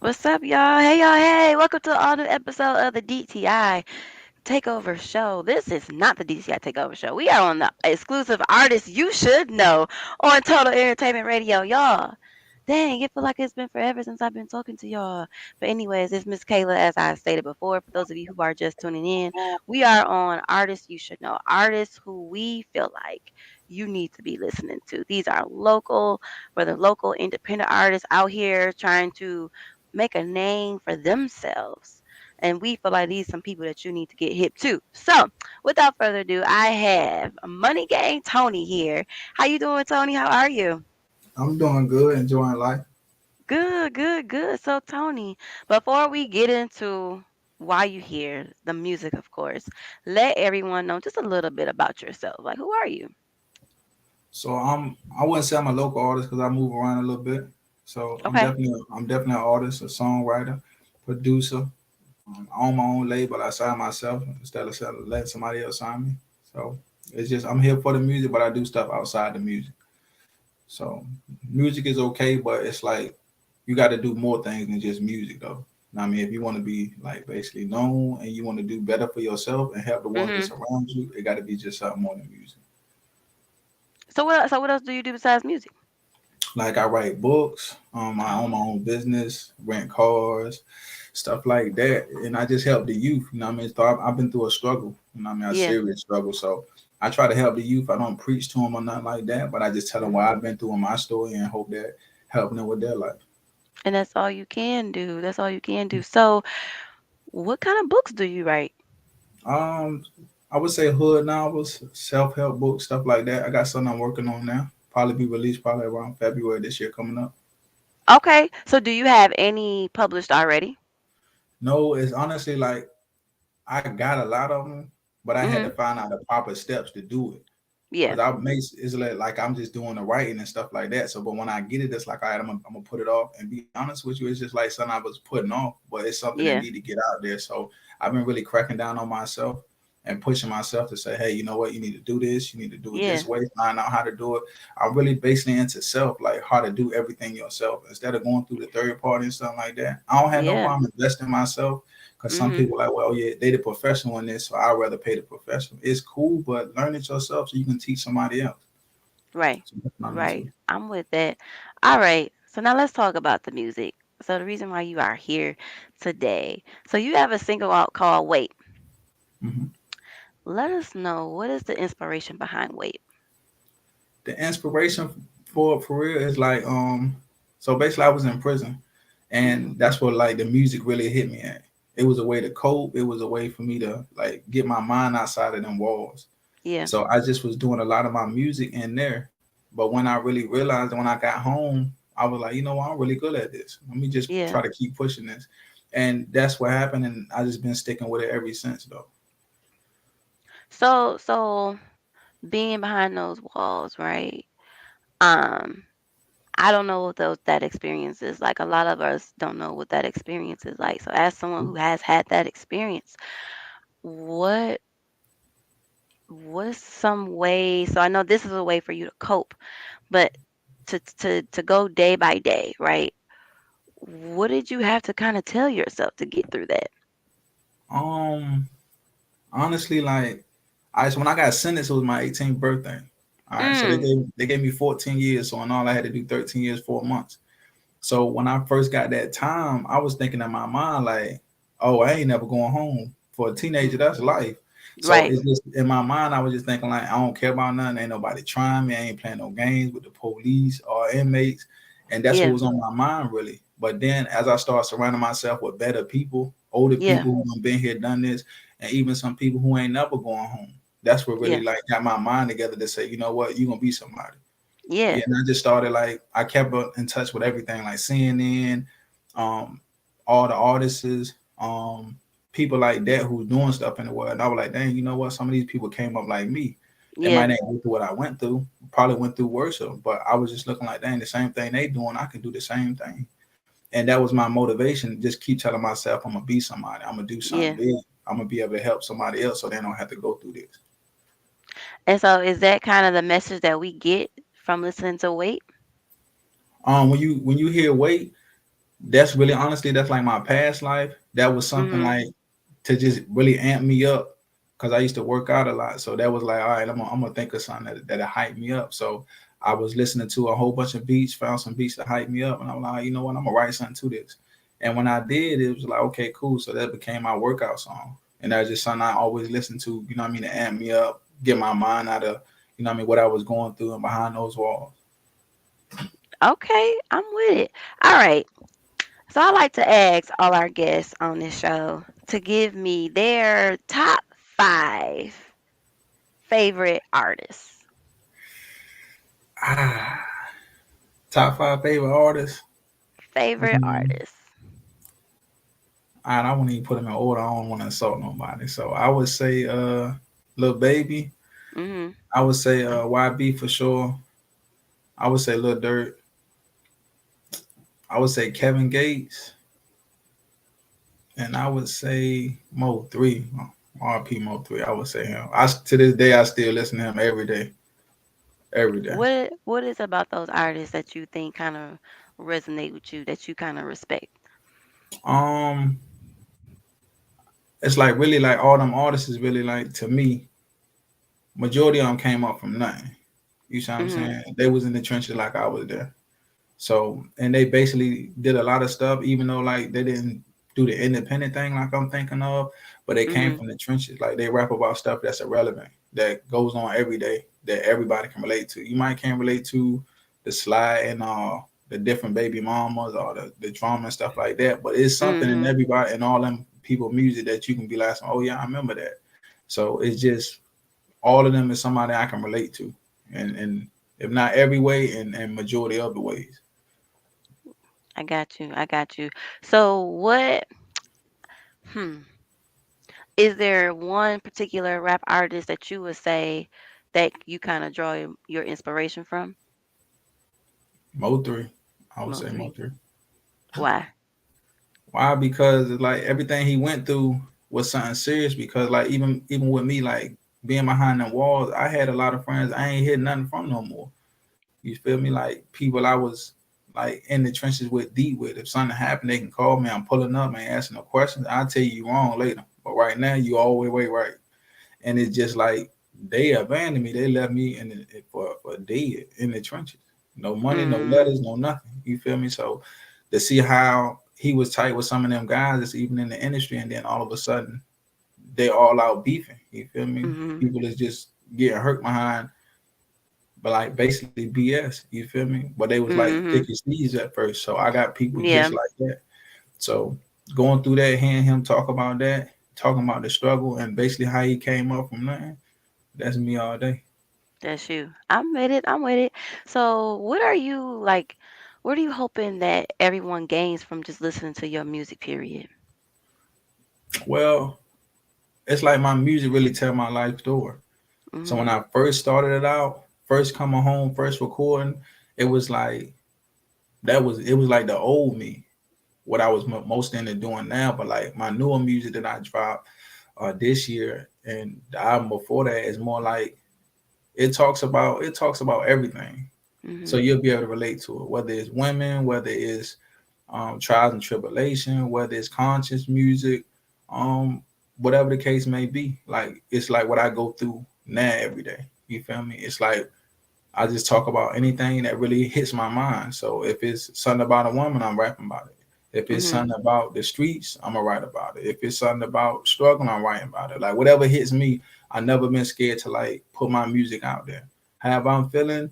What's up, y'all? Hey, y'all. Hey, welcome to all new episode of the DTI Takeover Show. This is not the DTI Takeover Show. We are on the exclusive artist you should know on Total Entertainment Radio, y'all. Dang, it feel like it's been forever since I've been talking to y'all. But anyways, it's Miss Kayla, as I stated before. For those of you who are just tuning in, we are on artists you should know, artists who we feel like you need to be listening to. These are local, whether local independent artists out here trying to make a name for themselves. And we feel like these some people that you need to get hip to. So, without further ado, I have Money Gang Tony here. How you doing, Tony? How are you? I'm doing good, enjoying life. Good, good, good. So, Tony, before we get into why you here, the music, of course, let everyone know just a little bit about yourself. Like, who are you? I wouldn't say I'm a local artist because I move around a little bit. So Okay. I'm definitely an artist, a songwriter, producer. I own my own label. I sign myself instead of letting somebody else sign me. So it's just I'm here for the music, but I do stuff outside the music. So music is okay, but it's like you got to do more things than just music, though. I mean, if you want to be like basically known and you want to do better for yourself and help the ones that Mhm. surround you, it got to be just something more than music. So what else do you do besides music? Like I write books, I own my Oh, own business, rent cars, stuff like that, and I just help the youth. You know what I mean? So I've been through a struggle. You know what I mean? A yeah. serious struggle. So I try to help the youth. I don't preach to them or nothing like that, but I just tell them what Mhm. I've been through in my story and hope that helping them with their life. And that's all you can do. That's all you can do. So, what kind of books do you write? Um, I would say hood novels, self help books, stuff like that. I got something I'm working on now. Probably be released probably around February this year coming up. Okay. So, do you have any published already? No, it's honestly like I got a lot of them, but I had to Mhm. find out the proper steps to do it. Yeah. Cause I make it's like I'm just doing the writing and stuff like that. So, but when I get it, it's like, all right, I'm gonna put it off. And be honest with you, it's just like something I was putting off, but it's something that Yeah. need to get out there. So I've been really cracking down on myself and pushing myself to say, hey, you know what, you need to do this, you need to do it Yeah. this way, find out how to do it. I'm really basing it into self, like how to do everything yourself instead of going through the third party and stuff like that. I don't have no Yeah. problem investing in myself because some Mhm. people are like, well, yeah, they the professional in this, so I'd rather pay the professional. It's cool, but learn it yourself so you can teach somebody else. Right. So that's what I'm Right. into. I'm with that. All right. So now let's talk about the music. So the reason why you are here today. So you have a single out called Wait. Hmm. Let us know what is the inspiration behind Wait. The inspiration for real is like so basically I was in prison Mhm. and that's what like the music really hit me at. It was a way to cope. It was a way for me to like get my mind outside of them walls. Yeah. So I just was doing a lot of my music in there. But when I really realized that when I got home, I was like, you know what, I'm really good at this. Let me just Yeah. try to keep pushing this. And that's what happened. And I just been sticking with it ever since though. So being behind those walls, right? Um I don't know what those that experience is like. A lot of us don't know what that experience is like. So as someone who has had that experience, what what's some way, so I know this is a way for you to cope, but to go day by day, right? What did you have to kind of tell yourself to get through that? Um Honestly, like when I got sentenced, it was my 18th birthday. All right, so Mm, they gave me 14 years. So in all, I had to do 13 years, 4 months. So when I first got that time, I was thinking in my mind like, oh, I ain't never going home. For a teenager, that's mhm. life. So Right. it's just in my mind, I was just thinking like, I don't care about nothing. Ain't nobody trying me. I ain't playing no games with the police or inmates, and that's what Yeah. was on my mind really. But then as I started surrounding myself with better people, older Yeah. people who have been here, done this, and even some people who ain't never going home. That's what really Yeah. like got my mind together to say, you know what, you gonna be somebody. Yeah, Yeah. and I just started like I kept in touch with everything like CNN, um, all the artists, people like that who's doing stuff in the world. And I was like, dang, you know what? Some of these people came up like me. They Yeah. might not go through what I went through, probably went through worse, but I was just looking like, dang, the same thing they doing, I can do the same thing. And that was my motivation. Just keep telling myself, I'm gonna be somebody. I'm gonna do something Yeah. big. I'm gonna be able to help somebody else, so they don't have to go through this. And so is that kind of the message that we get from listening to Wait? When you hear weight. that's really honestly that's like my past life. That was something Mhm. like to just really amp me up because I used to work out a lot. So that was like, all right, I'm gonna think of something that hype me up. So I was listening to a whole bunch of beats, found some beats that hype me up, and I'm like, you know what, I'm gonna write something to this. And when I did, it was like, okay, cool. So that became my workout song, and that's just something I always listen to. You know what I mean, to amp me up, get my mind out of, you know what I mean, what I was going through and behind those walls. Okay, I'm with it. All right. So I like to ask all our guests on this show to give me their top 5 favorite artists. Ah, top five favorite artists. Favorite Mm, artists. I wouldn't even put them in order. I don't want to insult nobody. So I would say Lil Baby. Mhm. I would say YB for sure. I would say Lil Dirt. I would say Kevin Gates. And I would say Mo 3. RP Mo 3. I would say him. To this day I still listen to him every day. Every day. What is about those artists that you think kind of resonate with you that you kind of respect? Um it's like really like all them artists is really like to me, majority of them came up from nothing. You see what I'm Mhm. saying? They was in the trenches like I was there. So, and they basically did a lot of stuff, even though like they didn't do the independent thing like I'm thinking of, but they came Mhm. from the trenches. Like they rap about stuff that's irrelevant, that goes on every day, that everybody can relate to. You might can't relate to the slide and the different baby mamas or the drama and stuff like that, but it's something in Mhm. everybody and all them people music that you can be like, oh yeah, I remember that. So it's just all of them is somebody I can relate to, and if not every way, and majority of the ways. I got you. I got you. So what hmm is there one particular rap artist that you would say that you kind of draw your inspiration from? Mo three, I would Mo say Mo 3. three. Why? Why? Because it's like everything he went through was something serious. Because like even with me, like being behind the walls, I had a lot of friends I ain't hear nothing from no more. You feel me? Like people I was like in the trenches with deep with. If something happened, they can call me. I'm pulling up, man, asking no questions. I'll tell you wrong later. But right now, you always way right. And it's just like they abandoned me. They left me for dead in the trenches. No money, no Mhm. letters, no nothing. You feel me? So to see how he was tight with some of them guys that's even in the industry, and then all of a sudden they all out beefing. You feel me? Mhm. People is just getting hurt behind, but like basically BS. You feel me? But they was like thick Mhm. as thieves at first. So I got people just Yeah, like that. So going through that, hearing him talk about that, talking about the struggle, and basically how he came up from nothing. That's me all day. that's you. I'm with it. I'm with it. So, what are you hoping that everyone gains from just listening to your music period? Well, it's like my music really tell my life story. So when Mhm. I first started it out, first coming home, first recording, it was like it was like the old me, what I was most into doing now. But like my newer music that I dropped this year and the album before that is more like it talks about everything. So Mhm. you'll be able to relate to it, whether it's women, whether it's trials and tribulation, whether it's conscious music, um, whatever the case may be. Like it's like what I go through now every day. You feel me? It's like I just talk about anything that really hits my mind. So if it's something about a woman, I'm rapping about it. If it's Mhm. something about the streets, I'm gonna write about it. If it's something about struggle, I'm writing about it. Like whatever hits me, I never been scared to like put my music out there. However I'm feeling,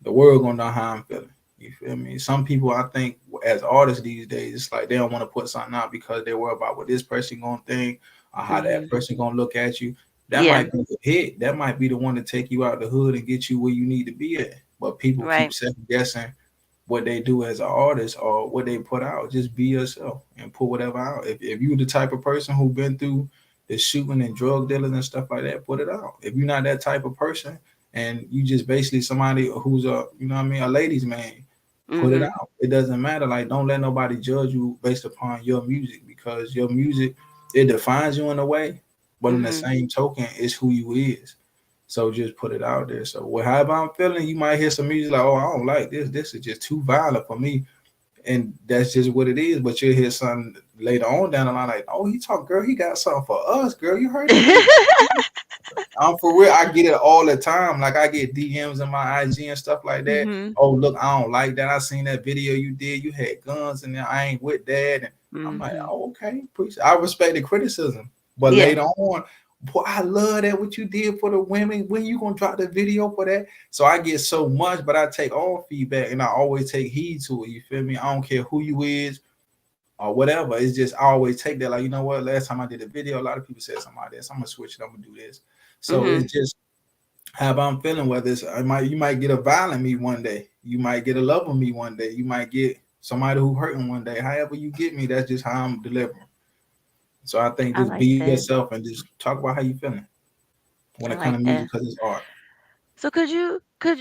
the world gonna know how I'm feeling. You feel me? Some people I think as artists these days, it's like they don't want to put something out because they worry about what this person gonna think or how that Mhm. person gonna look at you. That Yeah. might be the hit. That might be the one to take you out the hood and get you where you need to be at. But people keep Right. second guessing what they do as an artist or what they put out. Just be yourself and put whatever out. If you're the type of person who been through the shooting and drug dealing and stuff like that, put it out. If you're not that type of person and you just basically somebody who's a you know what I mean, a ladies man, put it Mhm. out. It doesn't matter. Like don't let nobody judge you based upon your music because your music it defines you in a way, but in the Mhm. same token, it's who you is. So just put it out there. So however I'm feeling, you might hear some music like, oh, I don't like this. This is just too violent for me. and that's just what it is. But you'll hear something later on down the line, like, oh, he talk, girl, he got something for us, girl. You heard that video? I'm for real. I get it all the time. Like I get DMs in my IG and stuff like that. Mhm. Oh, look, I don't like that. I seen that video you did. You had guns and I ain't with that. And I'm like, Mhm. oh, okay. I respect the criticism. But Yeah. later on, boy, I love that what you did for the women. When you gonna drop the video for that? So I get so much, but I take all feedback and I always take heed to it. You feel me? I don't care who you is or whatever. It's just I always take that. Like, you know what? Last time I did a video, a lot of people said something like this. I'm gonna switch it. I'm gonna do this. So Mhm. it's just how I'm feeling. Whether it's you might get a violent me one day, you might get a love of me one day, you might get somebody who hurting one day. However you get me, that's just how I'm delivering. So I think I just be like that. yourself and just talk about how you feeling when I it comes like to music that. because it's art. So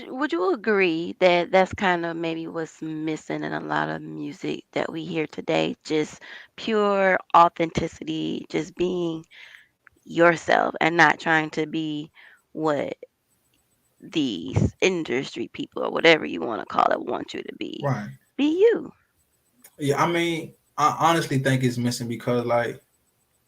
would you agree that that's kind of maybe what's missing in a lot of music that we hear today? Just pure authenticity, just being yourself and not trying to be what these industry people or whatever you want to call it want you to be. Right. Be you. Yeah. I mean, I honestly think it's missing because like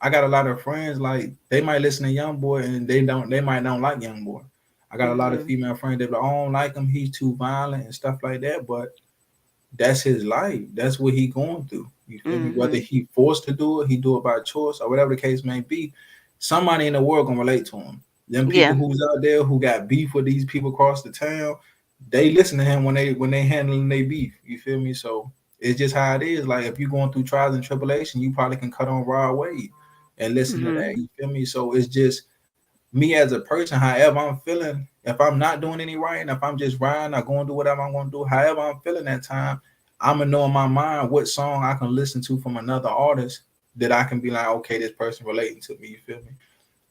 I got a lot of friends like they might listen to Young Boy and they might not like Young Boy. I got a lot of Mhm. female friends that like, I don't like him. He's too violent and stuff like that. But that's his life. That's what he going through. You feel me? Whether Mhm. he forced to do it, he do it by choice, or whatever the case may be. Somebody in the world gonna relate to him. Them people Yeah. who's out there who got beef with these people across the town, they listen to him when they handling their beef. You feel me? So it's just how it is. Like if you're going through trials and tribulation, you probably can cut on Rod Wave and listen to that. Mhm. You feel me? So it's just me as a person, however I'm feeling, if I'm not doing any writing, if I'm just riding or going to do whatever I'm going to do, however I'm feeling that time, I'm going to know in my mind what song I can listen to from another artist that I can be like, okay, this person relating to me. You feel me?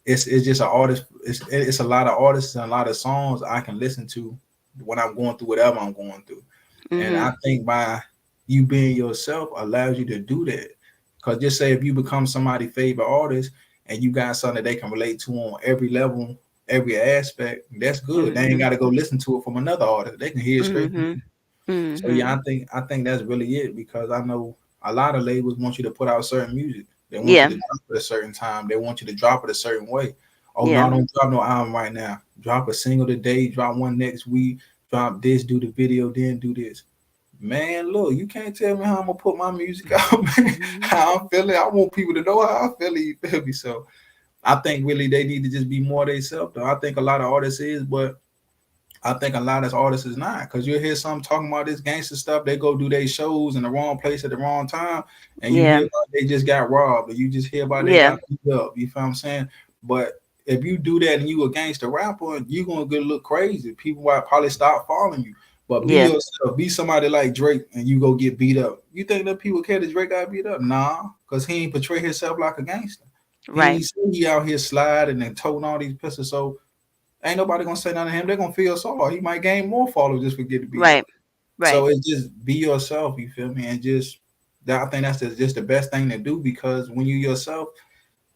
It's just an artist. It's a lot of artists and a lot of songs I can listen to when I'm going through whatever I'm going through. And Mhm. I think by you being yourself allows you to do that. Because just say if you become somebody's favorite artist and you got something that they can relate to on every level, every aspect, that's good. They ain't Mhm. got to go listen to it from another artist. They can hear it straight from you. Mhm. So yeah, Mhm. I think that's really it because I know a lot of labels want you to put out certain music. They want you Yeah. to drop it a certain time. They want you to drop it a certain way. Oh no, Yeah. don't drop no album right now. Drop a single today, drop one next week, drop this, do the video, then do this. Man, look, you can't tell me how I'm gonna put my music out, man. Mhm. How I'm feeling. I want people to know how I feel. You feel me? So I think really they need to just be more themselves. Though I think a lot of artists is, but I think a lot of artists is not. Cause you'll hear some talking about this gangster stuff. They go do their shows in the wrong place at the wrong time, and you hear Yeah. about they just got robbed, or you just hear about they Yeah. got beat up. You feel what I'm saying? But if you do that and you a gangster rapper, you gonna get look crazy. People might probably stop following you. But be Yeah. yourself. Be somebody like Drake, and you go get beat up. You think that people care that Drake got beat up? Nah, cause he ain't portray himself like a gangster. He Right. ain't say he out here sliding and toting all these pistols. So ain't nobody gonna say nothing to him. They're gonna feel sorry. He might gain more followers just for getting beat Right. up. Right. So it's just be yourself. You feel me? And just that I think that's just the best thing to do because when you yourself,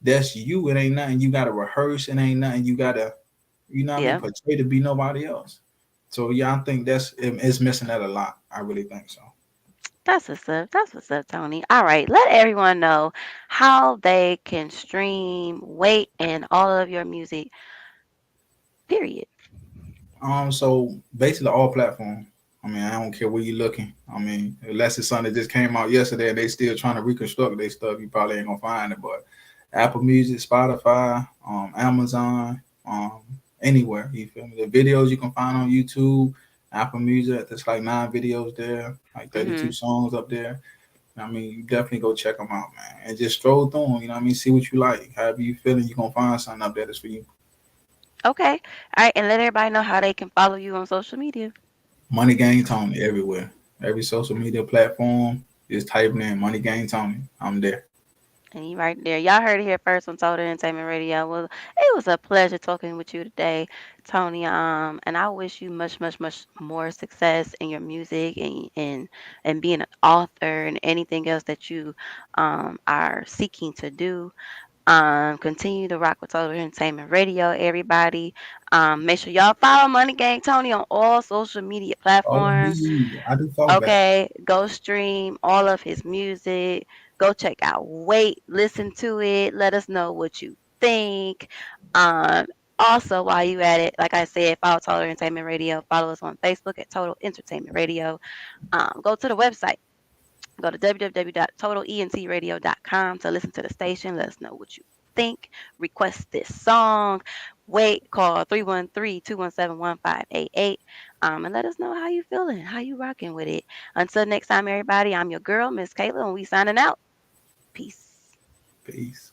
that's you. It ain't nothing you gotta rehearse. It ain't nothing you gotta what I mean Yeah. portray to be nobody else. So yeah, I think it's missing that a lot. I really think so. That's what's up. That's what's up, Tony. All right. Let everyone know how they can stream, wait, and all of your music. Period. So basically all platforms. I mean, I don't care where you're looking. I mean, unless it's something that just came out yesterday and they still trying to reconstruct their stuff, you probably ain't gonna find it. But Apple Music, Spotify, Amazon, anywhere. You feel me? The videos you can find on YouTube, Apple Music. There's like 9 videos there, like 32 Mhm. songs up there. I mean, you definitely go check them out, man, and just stroll through them. You know what I mean? See what you like. However you feeling, you gonna find something up there that's for you. Okay. All right. And let everybody know how they can follow you on social media. Money Gang Tony everywhere. Every social media platform is typing in Money Gang Tony. I'm there. And you right there. Y'all heard it here first on Total Entertainment Radio. Well, it was a pleasure talking with you today, Tony. And I wish you much, much, much more success in your music and being an author and anything else that you are seeking to do. Continue to rock with Total Entertainment Radio, everybody. Make sure y'all follow Money Gang Tony on all social media Follow platforms. me. I do follow back. Okay, go stream all of his music. Go check out Wait, listen to it. Let us know what you think. Um, Also, while you at it, like I said, follow Total Entertainment Radio. Follow us on Facebook at Total Entertainment Radio. Go to the website. Go to www.totalentradio.com to listen to the station. Let us know what you think. Request this song. Wait, call 313-217-1588. And let us know how you feeling, how you rocking with it. Until next time, everybody, I'm your girl, Miss Kayla, and we signing out. Peace. Peace.